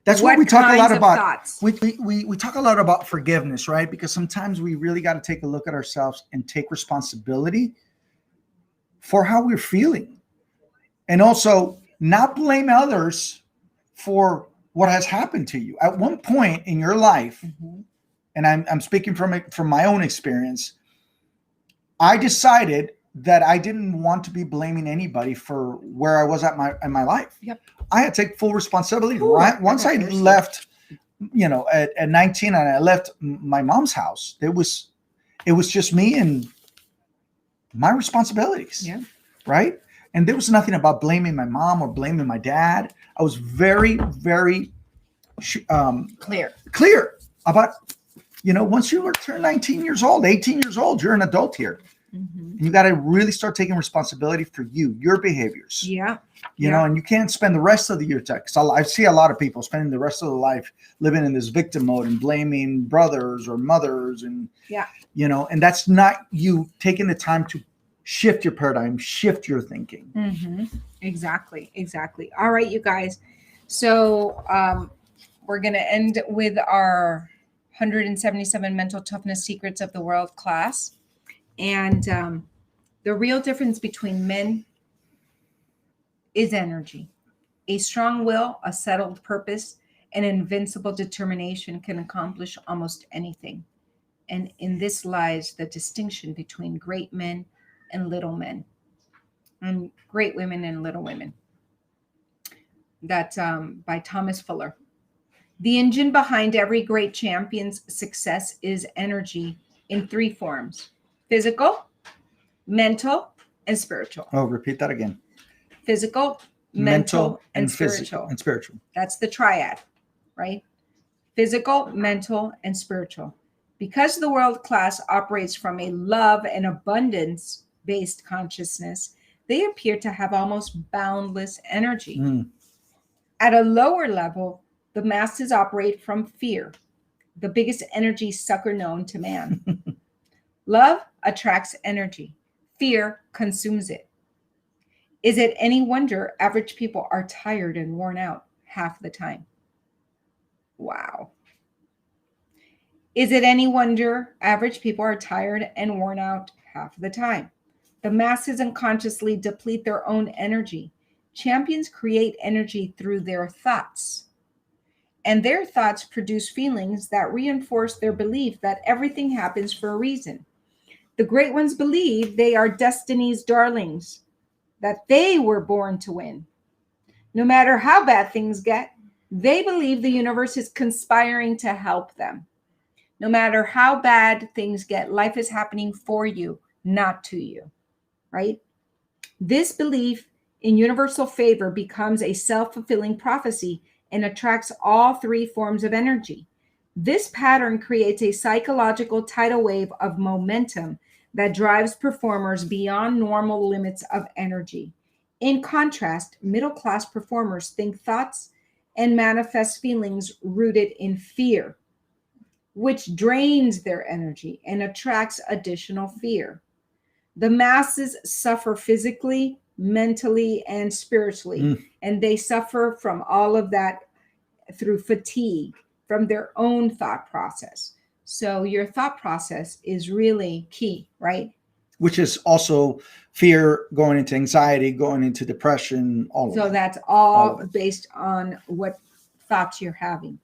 That's what we talk a lot about. We talk a lot about forgiveness, right? Because sometimes we really got to take a look at ourselves and take responsibility for how we're feeling. And also not blame others for what has happened to you. At one point in your life, and I'm speaking from my own experience, I decided that I didn't want to be blaming anybody for where I was in my life. Yep. I had to take full responsibility. Right once I left, at 19, and I left my mom's house, it was just me and my responsibilities. Yeah. Right. And there was nothing about blaming my mom or blaming my dad. I was very, very clear about, once you turn 19 years old, 18 years old, you're an adult here. And you got to really start taking responsibility for your behaviors. Yeah. And you can't spend the rest of the year, because I see a lot of people spending the rest of their life living in this victim mode and blaming brothers or mothers. And, and that's not you taking the time to shift your paradigm, shift your thinking. Exactly. All right, you guys. So we're going to end with our 177 mental toughness secrets of the world class. And the real difference between men is energy. A strong will, a settled purpose, and invincible determination can accomplish almost anything. And in this lies the distinction between great men and little men, and great women and little women. That's by Thomas Fuller. The engine behind every great champion's success is energy in three forms: physical, mental, and spiritual. Oh, repeat that again. Physical, mental, and spiritual. That's the triad, right? Physical, mental, and spiritual. Because the world class operates from a love and abundance-based consciousness, they appear to have almost boundless energy. At a lower level, the masses operate from fear, the biggest energy sucker known to man. Love attracts energy. Fear consumes it. Is it any wonder average people are tired and worn out half the time? Wow. Is it any wonder average people are tired and worn out half the time? The masses unconsciously deplete their own energy. Champions create energy through their thoughts. And their thoughts produce feelings that reinforce their belief that everything happens for a reason. The great ones believe they are destiny's darlings, that they were born to win. No matter how bad things get, they believe the universe is conspiring to help them. No matter how bad things get, life is happening for you, not to you, right? This belief in universal favor becomes a self-fulfilling prophecy and attracts all three forms of energy. This pattern creates a psychological tidal wave of momentum that drives performers beyond normal limits of energy. In contrast, middle-class performers think thoughts and manifest feelings rooted in fear, which drains their energy and attracts additional fear. The masses suffer physically, mentally, and spiritually, and they suffer from all of that through fatigue from their own thought process. So your thought process is really key, right? Which is also fear going into anxiety, going into depression, all of that. So that's all based on what thoughts you're having.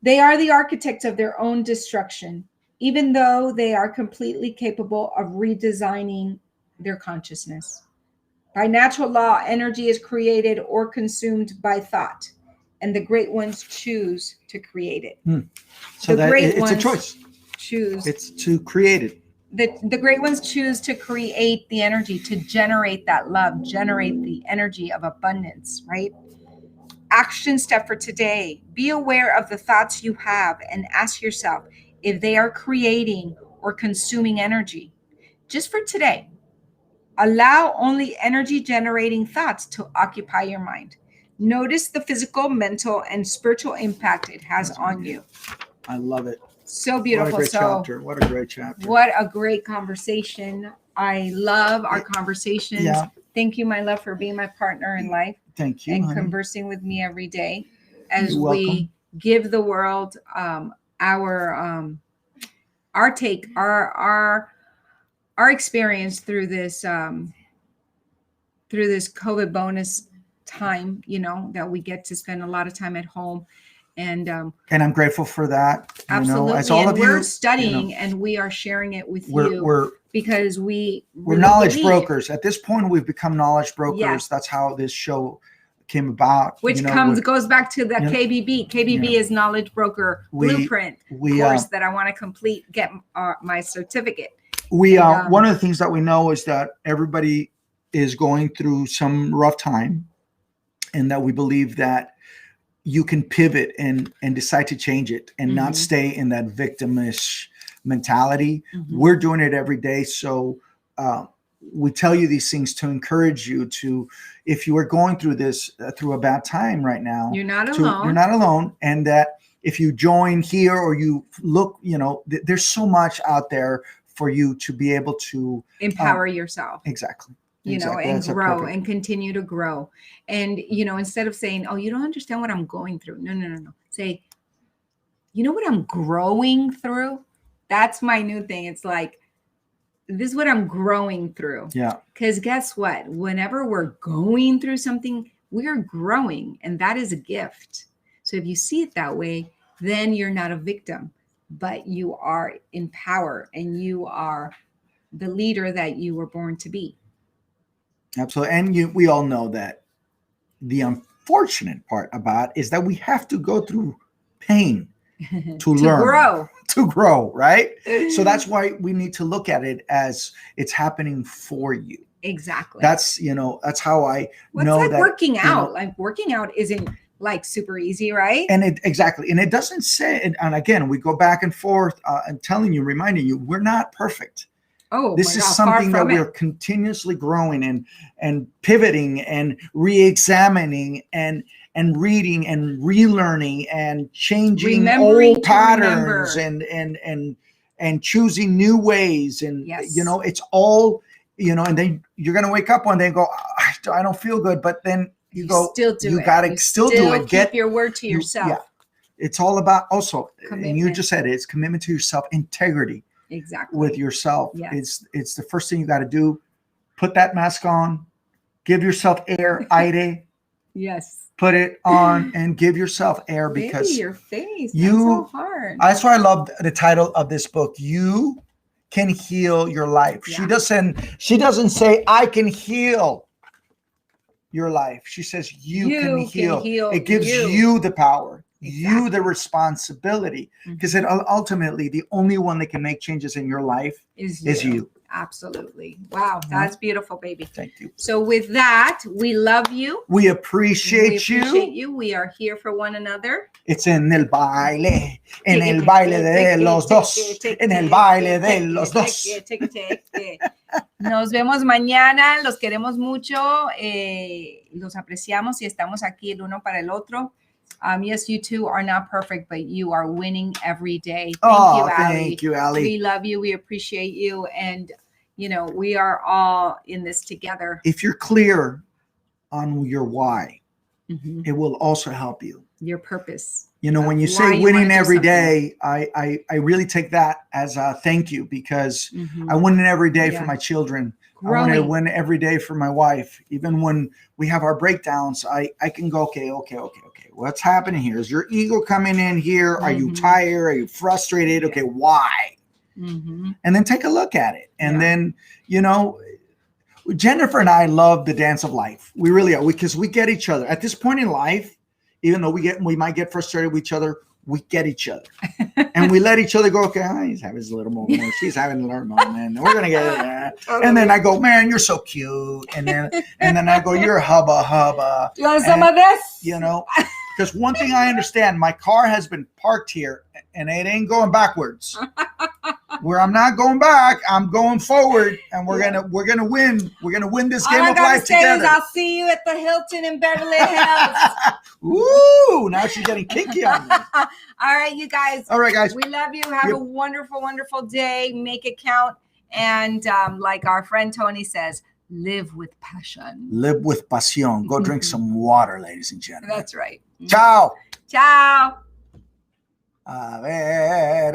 They are the architects of their own destruction, even though they are completely capable of redesigning their consciousness. By natural law, energy is created or consumed by thought, and the great ones choose to create it. So it's a choice. It's to create it. The great ones choose to create the energy, to generate that love, generate the energy of abundance, right? Action step for today. Be aware of the thoughts you have and ask yourself if they are creating or consuming energy. Just for today, allow only energy generating thoughts to occupy your mind. Notice the physical, mental, and spiritual impact it has on you. I love it. So beautiful. What a great chapter. What a great chapter. What a great conversation. I love our conversations. Yeah. Thank you, my love, for being my partner in life. Thank you. And honey. Conversing with me every day as we give the world our take, our experience through this COVID bonus time, that we get to spend a lot of time at home. And I'm grateful for that. Absolutely. As all and of we're you, studying and we are sharing it with you. because we're knowledge brokers. At this point, we've become knowledge brokers. Yes. That's how this show came about. Which goes back to the KBB. KBB is Knowledge Broker Blueprint course that I want to complete, get my certificate. One of the things that we know is that everybody is going through some rough time, and that we believe that you can pivot and decide to change it and not stay in that victimish mentality. We're doing it every day. So we tell you these things to encourage you to, if you are going through this, through a bad time right now, you're not alone. You're not alone. And that if you join here or you look, there's so much out there for you to be able to empower yourself. Exactly. And grow and continue to grow. And, instead of saying, oh, you don't understand what I'm going through. No. Say, you know what I'm growing through? That's my new thing. It's like, this is what I'm growing through. Yeah. Because guess what? Whenever we're going through something, we're growing, and that is a gift. So if you see it that way, then you're not a victim, but you are in power, and you are the leader that you were born to be. Absolutely. And we all know that the unfortunate part about it is that we have to go through pain to learn. To grow, right? So that's why we need to look at it as it's happening for you. Exactly. That's how I know like that working out. Like working out isn't like super easy, right? And it doesn't say, and again, we go back and forth and reminding you, we're not perfect. Oh, this is something that we're continuously growing and pivoting and re-examining and reading and relearning and changing old patterns and choosing new ways. And, it's all, and then you're going to wake up one day and go, I don't feel good. But then you got to still do it. Keep your word to yourself. Yeah. It's all about also, commitment. And you just said it's commitment to yourself, integrity. Exactly. With yourself. Yes. It's the first thing you got to do. Put that mask on, give yourself aire. Yes. Put it on and give yourself air, because your face. That's so hard. That's why I love the title of this book. You can heal your life. Yeah. She doesn't say I can heal your life. She says you can heal. It gives you the power. You the responsibility, because ultimately the only one that can make changes in your life is you. Absolutely. Wow. That's beautiful, baby. Thank you. So with that, we love you. We appreciate you. We are here for one another. It's en el baile de los dos. En el baile de los dos. Nos vemos mañana. Los queremos mucho. Los apreciamos y estamos aquí el uno para el otro. Yes, you two are not perfect, but you are winning every day. Thank you, Allie. We love you. We appreciate you. And, we are all in this together. If you're clear on your why, it will also help you. Your purpose. When you say winning every day, I really take that as a thank you, because I win every day for my children. I want to win every day for my wife. Even when we have our breakdowns, I can go, okay. What's happening here? Is your ego coming in here? Are you tired? Are you frustrated? Okay, why? And then take a look at it. And then, Jennifer and I love the dance of life. We really are, because we get each other. At this point in life, even though we might get frustrated with each other, we get each other. And we let each other go, okay, he's having his little moment. She's having a little moment. We're going to get it. And then I go, man, you're so cute. And then I go, you're a hubba. You want some of this? Because one thing I understand, my car has been parked here and it ain't going backwards. Where I'm not going back, I'm going forward, and we're gonna win. We're gonna win this game of life together. I'll see you at the Hilton in Beverly Hills. Ooh, now she's getting kinky on me. All right, you guys. All right, guys. We love you. Have a wonderful, wonderful day. Make it count. And like our friend Tony says, live with passion. Live with pasión. Go drink some water, ladies and gentlemen. That's right. Ciao. Ciao. A ver.